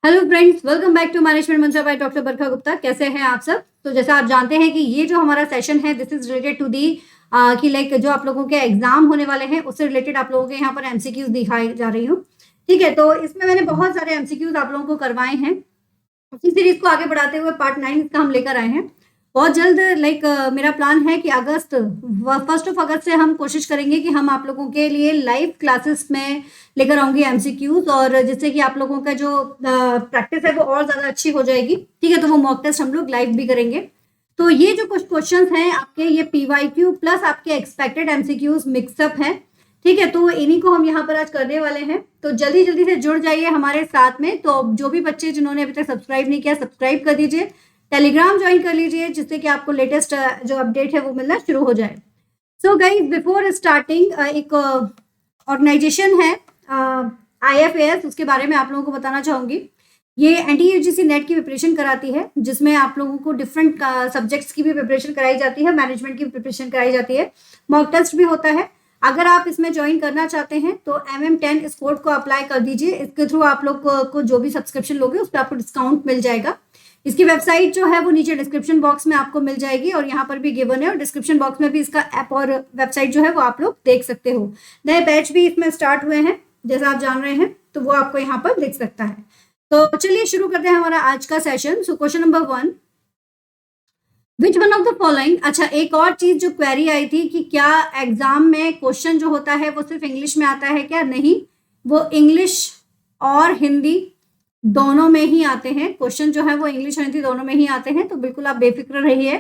Hello friends, welcome back to management mantra by doctor Barkha Gupta. कैसे हैं आप सब? तो जैसा आप जानते हैं कि ये जो हमारा सेशन है this is related to the कि लाइक जो आप लोगों के एग्जाम होने वाले हैं उससे रिलेटेड आप लोगों के यहाँ पर एमसीक्यूज दिखाई जा रही हूँ। ठीक है, तो इसमें मैंने बहुत सारे एमसीक्यूज आप लोगों को करवाए हैं। इसी सीरीज को आगे बढ़ाते हुए पार्ट 9 इसका हम लेकर आए हैं। बहुत जल्द मेरा प्लान है कि 1 अगस्त से हम कोशिश करेंगे कि हम आप लोगों के लिए लाइव क्लासेस में लेकर आऊंगी एमसीक्यूज, और जिससे कि आप लोगों का जो प्रैक्टिस है वो और ज्यादा अच्छी हो जाएगी। ठीक है, तो वो मॉक टेस्ट हम लोग लाइव भी करेंगे। तो ये जो कुछ क्वेश्चंस हैं आपके, ये पीवाईक्यू प्लस आपके एक्सपेक्टेड एमसीक्यूज मिक्सअप है। ठीक है, तो इन्हीं को हम यहाँ पर आज करने वाले हैं। तो जल्दी जल्दी से जुड़ जाइए हमारे साथ में। तो जो भी बच्चे जिन्होंने अभी तक सब्सक्राइब नहीं किया, सब्सक्राइब कर दीजिए, टेलीग्राम ज्वाइन कर लीजिए, जिससे कि आपको लेटेस्ट जो अपडेट है वो मिलना शुरू हो जाए। सो गाइस, बिफोर स्टार्टिंग एक ऑर्गेनाइजेशन है IFAS, उसके बारे में आप लोगों को बताना चाहूंगी। ये NTUGC नेट की प्रिपरेशन कराती है, जिसमें आप लोगों को डिफरेंट सब्जेक्ट्स की भी प्रिपरेशन कराई जाती है, मैनेजमेंट की भी प्रिपरेशन कराई जाती है, मॉक टेस्ट भी होता है। अगर आप इसमें ज्वाइन करना चाहते हैं तो MM10 इस कोड को अप्लाई कर दीजिए। इसके थ्रू आप लोग को जो भी सब्सक्रिप्शन लोगे उस पर आपको डिस्काउंट मिल जाएगा। इसकी वेबसाइट जो है वो नीचे डिस्क्रिप्शन बॉक्स में आपको मिल जाएगी, और यहाँ पर भी गिवन है, और डिस्क्रिप्शन बॉक्स में भी इसका ऐप और वेबसाइट जो है वो आप लोग देख सकते हो। नए बैच भी इसमें स्टार्ट हुए हैं, जैसा आप जान रहे हैं, तो वो आपको यहाँ पर दिख सकता है। तो चलिए शुरू करते हैं हमारा आज का session. So question number 1, which one of the following. अच्छा, एक और चीज जो क्वेरी आई थी कि क्या एग्जाम में क्वेश्चन जो होता है वो सिर्फ इंग्लिश में आता है क्या? नहीं, वो इंग्लिश और हिंदी दोनों में ही आते हैं। क्वेश्चन जो है वो इंग्लिश और हिंदी दोनों में ही आते हैं, तो बिल्कुल आप बेफिक्र रहिए।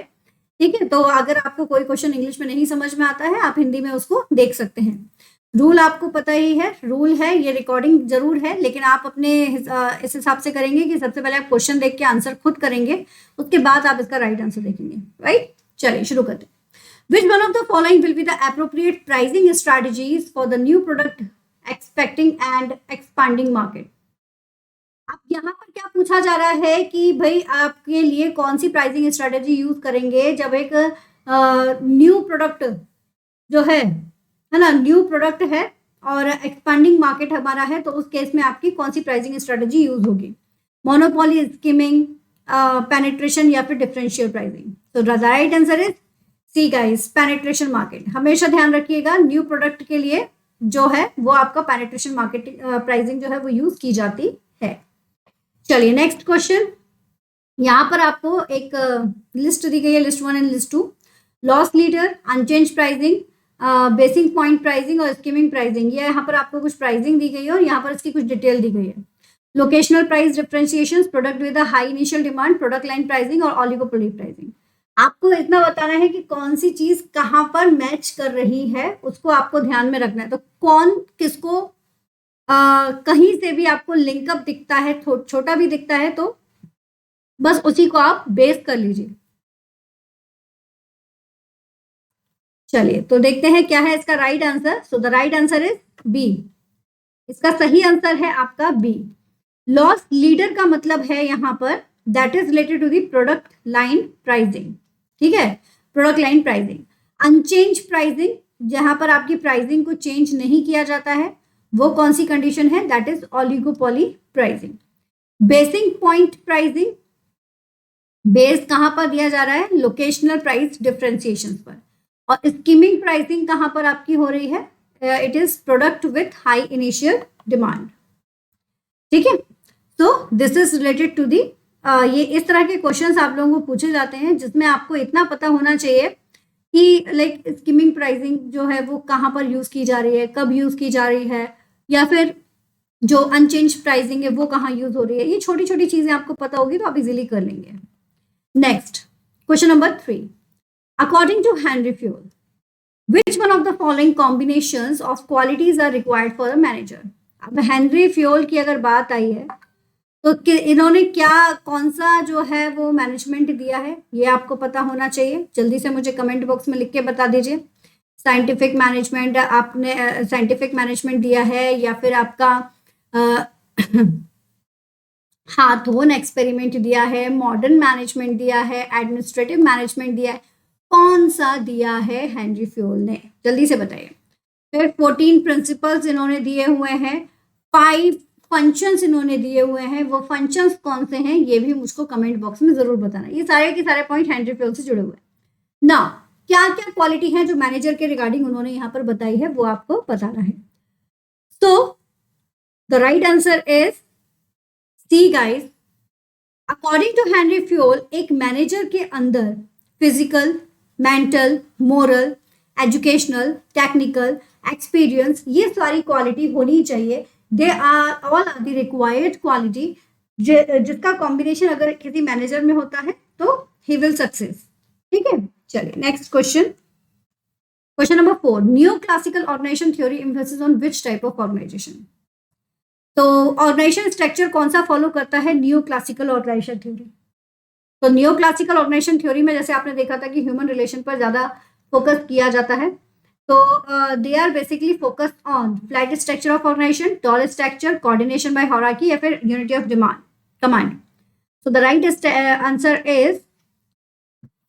ठीक है, तो अगर आपको कोई क्वेश्चन इंग्लिश में नहीं समझ में आता है, आप हिंदी में उसको देख सकते हैं। रूल आपको पता ही है, रूल है, ये रिकॉर्डिंग जरूर है, लेकिन आप अपने इस हिसाब से करेंगे कि सबसे पहले आप क्वेश्चन देख के आंसर खुद करेंगे, उसके बाद आप इसका राइट आंसर देखेंगे। राइट, चलिए शुरू करते हैं। विच one of the following will be the appropriate pricing strategies for the new product expecting and expanding market. अब यहाँ पर क्या पूछा जा रहा है कि भाई आपके लिए कौन सी प्राइसिंग स्ट्रेटेजी यूज करेंगे जब एक न्यू प्रोडक्ट जो है ना, न्यू प्रोडक्ट है और एक्सपांडिंग मार्केट हमारा है, तो उस केस में आपकी कौन सी प्राइसिंग स्ट्रेटेजी यूज होगी? मोनोपोली, स्कीमिंग, पेनिट्रेशन या फिर डिफरेंशियल प्राइसिंग? तो the right answer is C guys, penetration market. हमेशा ध्यान रखिएगा, न्यू प्रोडक्ट के लिए जो है वो आपका पेनिट्रेशन मार्केट प्राइसिंग जो है वो यूज की जाती है। चलिए नेक्स्ट क्वेश्चन। यहाँ पर आपको एक लिस्ट दी गई है, list 1 and list 2। Loss leader, unchanged pricing, basic point pricing और स्कीमिंग प्राइसिंग। ये यहाँ पर आपको कुछ प्राइसिंग दी गई है और यहाँ पर इसकी कुछ डिटेल दी गई है। Locational price differentiation, product with high initial demand, product line pricing और ऑलिगोपोली प्राइसिंग। आपको इतना बताना है कि कौन सी चीज कहाँ पर मैच कर रही है, उसको आपको ध्यान में रखना है। तो कौन किसको कहीं से भी आपको लिंकअप दिखता है, छोटा भी दिखता है, तो बस उसी को आप बेस कर लीजिए। चलिए तो देखते हैं क्या है इसका right answer. So the right answer is B. इसका सही आंसर है आपका बी। लॉस लीडर का मतलब है यहाँ पर that is related to the product line pricing. ठीक है, product line pricing. Unchanged pricing, जहां पर आपकी प्राइसिंग को चेंज नहीं किया जाता है, वो कौन सी कंडीशन है? That is oligopoly pricing. Basic point pricing, base कहां पर दिया जा रहा है? लोकेशनल प्राइस डिफरेंशिएशन पर। और स्कीमिंग प्राइसिंग कहां पर आपकी हो रही है? It is product with high initial demand. ठीक है, तो this is related to the ये इस तरह के क्वेश्चंस आप लोगों को पूछे जाते हैं, जिसमें आपको इतना पता होना चाहिए कि लाइक स्कीमिंग प्राइसिंग जो है वो कहाँ पर यूज की जा रही है, कब यूज की जा रही है, या फिर जो अनचेंज प्राइसिंग है वो कहाँ यूज हो रही है। ये छोटी छोटी चीजें आपको पता होगी तो आप इजीली कर लेंगे। Next question number 3, according to Henri Fayol, which one of the following combinations of qualities are required for a manager. अब हेनरी फ्यूल की अगर बात आई है तो इन्होंने क्या, कौन सा जो है वो मैनेजमेंट दिया है, ये आपको पता होना चाहिए। जल्दी से मुझे कमेंट बॉक्स में लिख के बता दीजिए। साइंटिफिक मैनेजमेंट, आपने साइंटिफिक मैनेजमेंट दिया है, या फिर आपका हाथोन एक्सपेरिमेंट दिया है, मॉडर्न मैनेजमेंट दिया है, एडमिनिस्ट्रेटिव मैनेजमेंट दिया है, कौन सा दिया है हेनरी फ्यूल ने? जल्दी से बताइए। फिर 14 प्रिंसिपल्स इन्होंने दिए हुए हैं, 5 फंक्शंस इन्होंने दिए हुए हैं, वो फंक्शंस कौन से हैं ये भी मुझको कमेंट बॉक्स में जरूर बताना। ये सारे के सारे पॉइंट हेनरी फील से जुड़े हुए हैं ना। क्या क्या क्वालिटी है जो मैनेजर के रिगार्डिंग उन्होंने यहाँ पर बताई है वो आपको बताना है। So the right answer is C guys. According to Henri Fayol, एक मैनेजर के अंदर physical, mental, moral, educational, technical, experience, ये सारी क्वालिटी होनी चाहिए। They are all are the required quality जिसका कॉम्बिनेशन अगर किसी मैनेजर में होता है तो ही विल सक्सेस। ठीक है, चलिए next question. Question number 4, new classical organisation theory emphasis on which type of organisation. तो ऑर्गेनाइजेशन स्ट्रक्चर कौन सा फॉलो करता है न्यू क्लासिकल ऑर्गेनाइजेशन थ्योरी। तो न्यू क्लासिकल ऑर्गेनाइजेशन थ्योरी में जैसे आपने देखा था कि ह्यूमन रिलेशन पर ज्यादा फोकस किया जाता है। तो they are basically focused on flat structure of organisation, tall structure, coordination by hierarchy या फिर unity of demand command. So the right answer is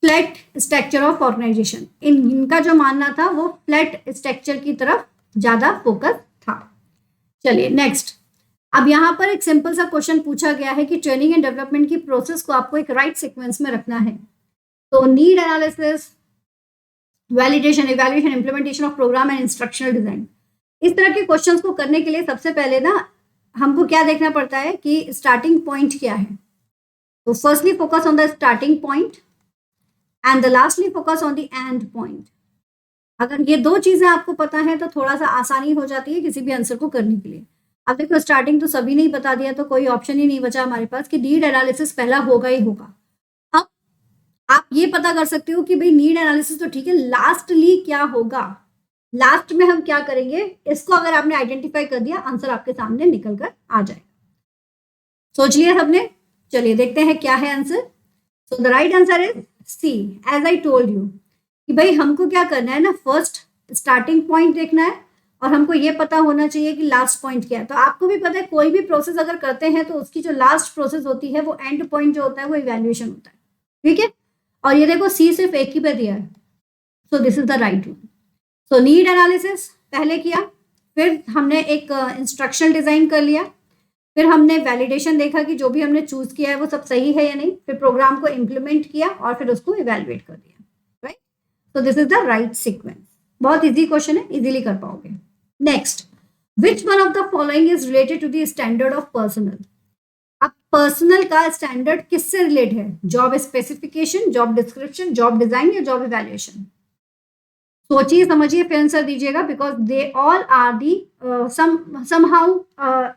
flat structure of organisation. इनका जो मानना था वो फ्लैट स्ट्रक्चर की तरफ ज्यादा फोकस था। चलिए नेक्स्ट। अब यहाँ पर एक सिंपल सा क्वेश्चन पूछा गया है कि ट्रेनिंग एंड डेवलपमेंट की प्रोसेस को आपको एक राइट सीक्वेंस में रखना है। तो need analysis, validation, evaluation, implementation of programme and instructional design, इस तरह के क्वेश्चंस को करने के लिए सबसे पहले ना हमको क्या देखना पड़ता है कि स्टार्टिंग पॉइंट क्या है। तो firstly focus on the starting point and the lastly focus on the end point. अगर ये दो चीजें आपको पता है तो थोड़ा सा आसानी हो जाती है किसी भी आंसर को करने के लिए। अब देखो स्टार्टिंग तो सभी ने ही बता दिया तो कोई ऑप्शन ही नहीं बचा हमारे पास कि नीड एनालिसिस पहला होगा ही होगा। अब आप ये पता कर सकते हो कि भाई नीड एनालिसिस तो ठीक है, लास्टली क्या होगा, लास्ट में हम क्या करेंगे, इसको अगर आपने आइडेंटिफाई कर दिया आंसर आपके सामने निकल कर आ जाएगा। सोच लिया सबने? चलिए देखते हैं क्या है answer. So the right answer is C, as I told you कि भाई हमको क्या करना है ना, फर्स्ट स्टार्टिंग पॉइंट देखना है और हमको ये पता होना चाहिए कि लास्ट पॉइंट क्या है। तो आपको भी पता है कोई भी प्रोसेस अगर करते हैं तो उसकी जो लास्ट प्रोसेस होती है वो एंड पॉइंट जो होता है वो इवैल्यूएशन होता है। ठीक है, और ये देखो सी सिर्फ एक ही पे दिया है। सो this is the right one. So need analysis पहले किया, फिर हमने एक इंस्ट्रक्शन डिजाइन कर लिया, फिर हमने वैलिडेशन देखा कि जो भी हमने चूज किया है वो सब सही है या नहीं, फिर प्रोग्राम को इम्प्लीमेंट किया और फिर उसको इवेल्युएट कर दिया। Right, so this is the right sequence. बहुत इजी क्वेश्चन है, इजीली कर पाओगे। Next, which one of the following is related to the standard of personnel. अब पर्सनल का स्टैंडर्ड किससे रिलेट है? Job specification, job description, job design या job evaluation? सोचिए समझिए फिर आंसर दीजिएगा, because they all are the somehow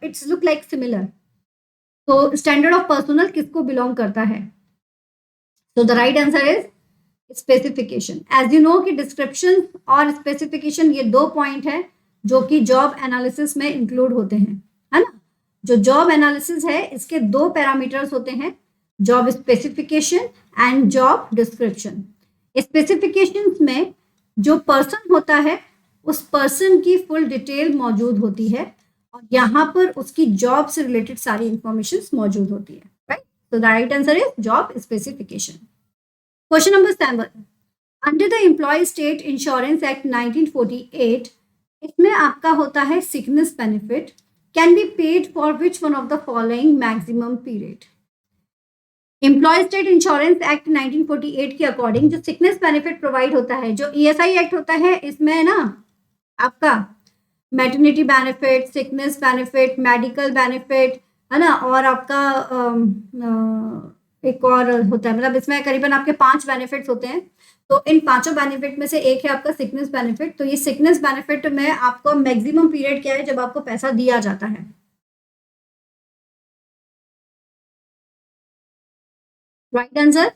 it's look like similar. तो स्टैंडर्ड ऑफ पर्सनल किसको बिलोंग करता है? तो the right answer is specification. As you know कि डिस्क्रिप्शन और स्पेसिफिकेशन ये दो पॉइंट है जो कि जॉब एनालिसिस में इंक्लूड होते हैं, है ना। जो जॉब एनालिसिस है इसके दो पैरामीटर्स होते हैं, job specification and job description. Specification में जो पर्सन होता है उस पर्सन की फुल डिटेल मौजूद होती है और यहाँ पर उसकी जॉब से रिलेटेड सारी इंफॉर्मेशन मौजूद होती है। राइट, तो the right answer is job specification. Question number 7, under the employee state insurance act 1948, इसमें आपका होता है sickness benefit can be paid for which one of the following maximum period. Employee state insurance act 1948 के according जो sickness benefit provide होता है, जो ESI act होता है इसमें ना आपका maternity benefit, sickness benefit, medical benefit, है ना, और आपका एक और होता है, मतलब इसमें करीबन आपके 5 बेनिफिट्स होते हैं। तो इन 5 बेनिफिट में से एक है आपका सिकनेस बेनिफिट। तो ये सिकनेस बेनिफिट में आपको मैक्सिमम पीरियड क्या है जब आपको पैसा दिया जाता है? राइट आंसर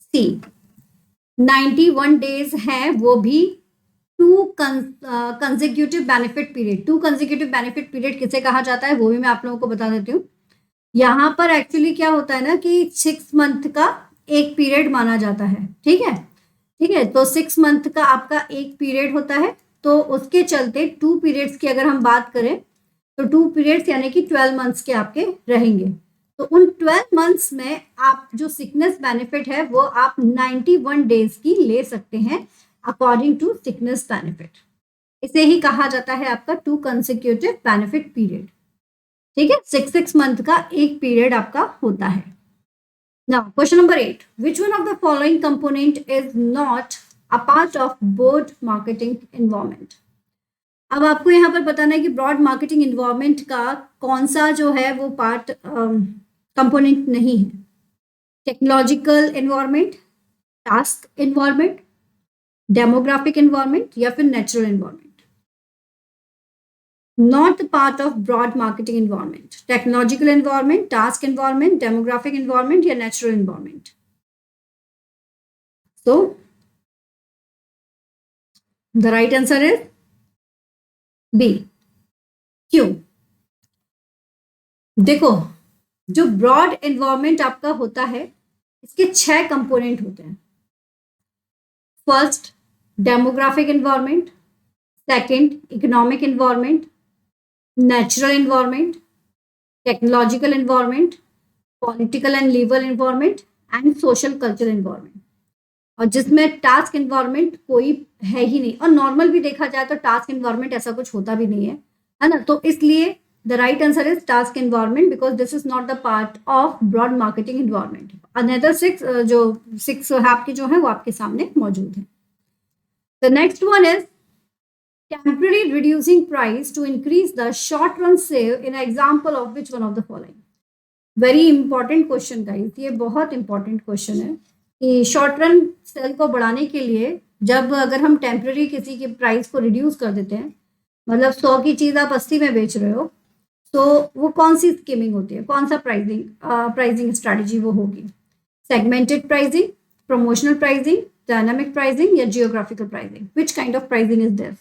सी, 91 डेज है, वो भी 2 consecutive benefit period. 2 consecutive benefit period किसे कहा जाता है वो भी मैं आप लोगों को बता देती हूँ। यहाँ पर एक्चुअली क्या होता है ना कि 6 मंथ का एक पीरियड माना जाता है। ठीक है, ठीक है, तो 6 मंथ का आपका एक पीरियड होता है। तो उसके चलते 2 पीरियड्स की अगर हम बात करें तो 2 पीरियड्स यानी कि 12 मंथ्स के आपके रहेंगे। तो उन 12 मंथ्स में आप जो सिकनेस बेनिफिट है वो आप 91 डेज की ले सकते हैं अकॉर्डिंग टू सिकनेस बेनिफिट। इसे ही कहा जाता है आपका 2 कंसेक्यूटिव बेनिफिट पीरियड। ठीक है, 6 मंथ का एक पीरियड आपका होता है। Now question number 8, which one of the following component is not a part of board marketing environment. अब आपको यहाँ पर बताना है कि ब्रॉड मार्केटिंग एनवायरनमेंट का कौन सा जो है वो पार्ट कंपोनेंट नहीं है। Technological environment, task environment, demographic environment या फिर natural environment. Not the part of broad marketing environment, technological environment, task environment, demographic environment या natural environment. So the right answer is B. क्यों? देखो, जो broad environment आपका होता है इसके 6 कंपोनेंट होते हैं। First, demographic environment, second, economic environment, natural environment, technological environment, political and legal environment and social cultural environment. और जिसमें टास्क एनवायरनमेंट कोई है ही नहीं, और नॉर्मल भी देखा जाए तो टास्क एनवायरनमेंट ऐसा कुछ होता भी नहीं है ना। तो इसलिए the right answer is task environment because this is not the part of broad marketing environment. Another 6 जो 6 आपके जो है वो आपके सामने मौजूद है। The next one is temporarily reducing price to increase the short run sale in an example of which one of the following। Very important question guys, ये बहुत इंपॉर्टेंट क्वेश्चन है कि शॉर्ट रन सेल को बढ़ाने के लिए जब अगर हम टेम्पररी किसी के प्राइस को रिड्यूस कर देते हैं, मतलब 100 की चीज़ आप 80 में बेच रहे हो, तो वो कौन सी स्कीमिंग होती है, कौन सा प्राइसिंग स्ट्रैटेजी वो होगी। Segmented pricing, promotional pricing, dynamic pricing या geographical pricing. Which kind of pricing is this?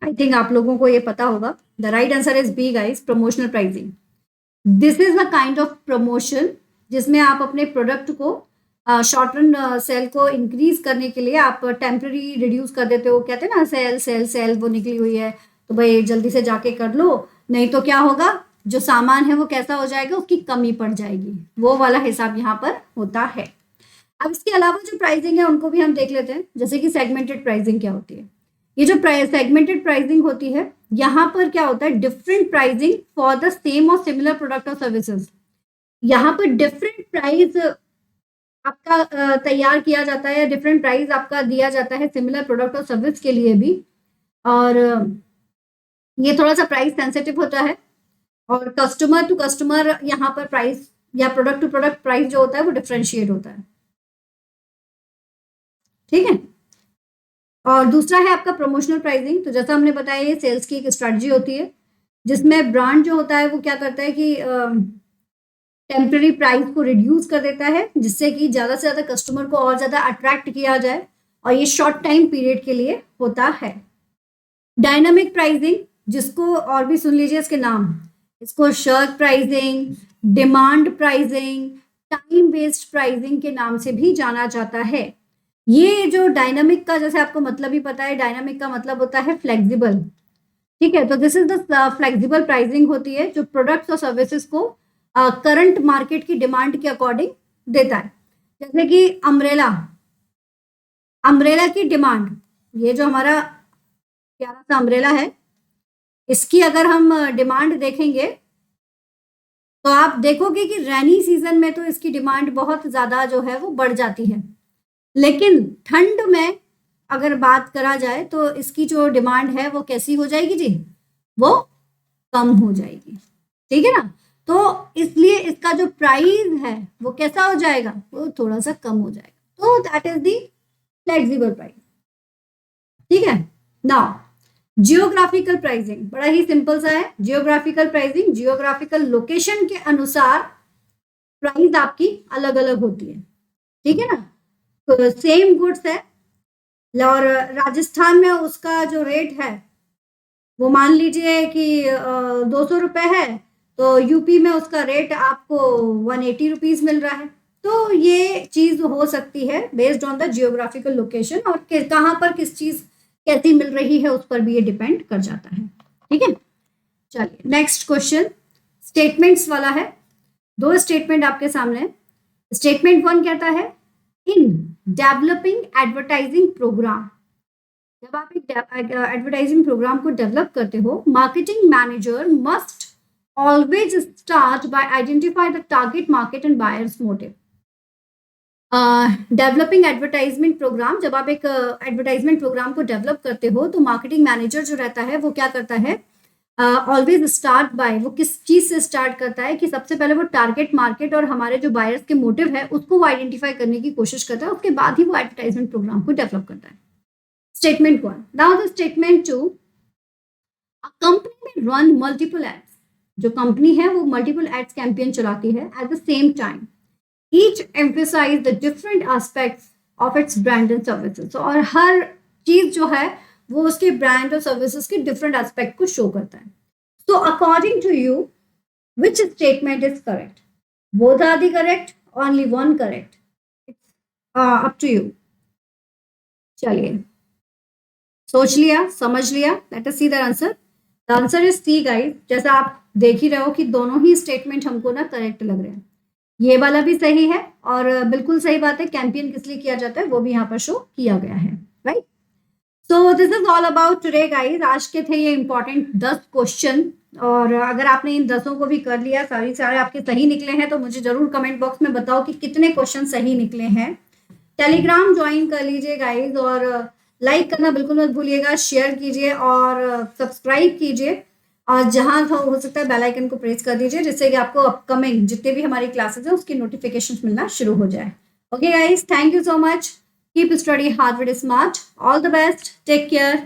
I think आप लोगों को ये पता होगा। The right answer is B guys, promotional pricing. This is the kind of promotion जिसमें आप अपने प्रोडक्ट को शॉर्ट रन सेल को इंक्रीज करने के लिए आप टेम्पररी रिड्यूस कर देते हो। कहते हैं ना सेल सेल सेल वो निकली हुई है तो भाई जल्दी से जाके कर लो, नहीं तो क्या होगा, जो सामान है वो कैसा हो जाएगा, उसकी कमी पड़ जाएगी। वो वाला हिसाब यहाँ पर होता है। अब इसके अलावा जो प्राइसिंग है उनको भी हम देख लेते हैं, जैसे कि सेगमेंटेड प्राइसिंग क्या होती है। ये जो सेगमेंटेड प्राइसिंग होती है, यहाँ पर क्या होता है, different pricing for the same और सिमिलर प्रोडक्ट और सर्विसेज। यहाँ पर डिफरेंट प्राइस आपका तैयार किया जाता है, डिफरेंट प्राइस आपका दिया जाता है सिमिलर प्रोडक्ट और सर्विस के लिए भी। और ये थोड़ा सा प्राइस सेंसिटिव होता है और कस्टमर टू कस्टमर यहाँ पर प्राइस या प्रोडक्ट टू प्रोडक्ट प्राइस जो होता है वो डिफरेंशिएट होता है। ठीक है। और दूसरा है आपका प्रमोशनल प्राइसिंग। तो जैसा हमने बताया ये सेल्स की एक स्ट्रेटजी होती है जिसमें ब्रांड जो होता है वो क्या करता है कि टेम्पररी प्राइस को रिड्यूस कर देता है जिससे कि ज़्यादा से ज़्यादा कस्टमर को और ज़्यादा अट्रैक्ट किया जाए, और ये शॉर्ट टाइम पीरियड के लिए होता है। डायनामिक प्राइसिंग, जिसको और भी सुन लीजिए इसके नाम, इसको search pricing, demand pricing, time based pricing के नाम से भी जाना जाता है। ये जो डायनामिक का जैसे आपको मतलब ही पता है, डायनामिक का मतलब होता है फ्लेक्सिबल। ठीक है, तो this is the flexible pricing होती है जो प्रोडक्ट्स और सर्विसेज को करंट मार्केट की डिमांड के अकॉर्डिंग देता है। जैसे कि अम्ब्रेला की डिमांड, ये जो हमारा प्यारा सा अम्ब्रेला है, इसकी अगर हम डिमांड देखेंगे तो आप देखोगे कि रैनी सीजन में तो इसकी डिमांड बहुत ज़्यादा जो है वो बढ़ जाती है, लेकिन ठंड में अगर बात करा जाए तो इसकी जो डिमांड है वो कैसी हो जाएगी जी, वो कम हो जाएगी। ठीक है ना, तो इसलिए इसका जो प्राइस है वो कैसा हो जाएगा, वो थोड़ा सा कम हो जाएगा। तो that is the flexible price. ठीक है। नाउ जियोग्राफिकल प्राइसिंग बड़ा ही सिंपल सा है। जियोग्राफिकल प्राइसिंग, जियोग्राफिकल लोकेशन के अनुसार प्राइस आपकी अलग अलग होती है। ठीक है ना, तो सेम गुड्स है और राजस्थान में उसका जो रेट है वो मान लीजिए कि 200 रुपये है, तो यूपी में उसका रेट आपको 180 रुपीज़ मिल रहा है। तो ये चीज़ हो सकती है based on the geographical location, और कहाँ पर किस चीज़ कैसी मिल रही है उस पर भी ये डिपेंड कर जाता है। ठीक है, चलिए नेक्स्ट क्वेश्चन स्टेटमेंट्स वाला है। 2 स्टेटमेंट आपके सामने। स्टेटमेंट 1 कहता है इन डेवलपिंग एडवर्टाइजिंग प्रोग्राम, जब आप एक एडवर्टाइजिंग प्रोग्राम को डेवलप करते हो, marketing manager must always start by identify the target market and buyers motive. Developing advertisement programme, जब आप एक एडवर्टाइजमेंट प्रोग्राम को डेवलप करते हो तो मार्केटिंग मैनेजर जो रहता है वो क्या करता है, ऑलवेज स्टार्ट बाय, वो किस चीज से स्टार्ट करता है कि सबसे पहले वो टारगेट मार्केट और हमारे जो बायर्स के मोटिव है उसको वो आइडेंटिफाई करने की कोशिश करता है, उसके बाद ही वो एडवर्टाइजमेंट प्रोग्राम को डेवलप करता है। Statement 1। Now the statement 2, a company में रन मल्टीपल एड्स, जो कंपनी है वो मल्टीपल एड्स कैंपेन चलाती है at the same time, each emphasize the different aspects of its brand and services। और हर चीज जो है वो उसके ब्रांड और सर्विसेज के डिफरेंट एस्पेक्ट को शो करता है। So according to you which statement is correct? Both are the correct, only one correct? Up to you. चलिए, सोच लिया, समझ लिया, let us see the answer. The answer is C guys. जैसा आप देख ही रहे हो कि दोनों ही स्टेटमेंट हमको ना करेक्ट लग रहे हैं। ये वाला भी सही है और बिल्कुल सही बात है, कैंपेन किस लिए किया जाता है वो भी यहाँ पर शो किया गया है, right? So this is all about today guys. आज के थे ये इंपॉर्टेंट 10 क्वेश्चन, और अगर आपने इन 10 को भी कर लिया, सारे आपके सही निकले हैं, तो मुझे जरूर कमेंट बॉक्स में बताओ कि कितने क्वेश्चन सही निकले हैं। टेलीग्राम ज्वाइन कर लीजिए गाइज, और लाइक करना बिल्कुल मत भूलिएगा, शेयर कीजिए और सब्सक्राइब कीजिए, और जहां हो सकता है बेल आइकन को प्रेस कर दीजिए, जिससे कि आपको अपकमिंग जितने भी हमारी क्लासेस हैं उसकी नोटिफिकेशंस मिलना शुरू हो जाए। Okay guys, thank you so much, keep study hard with smart, all the best, take care.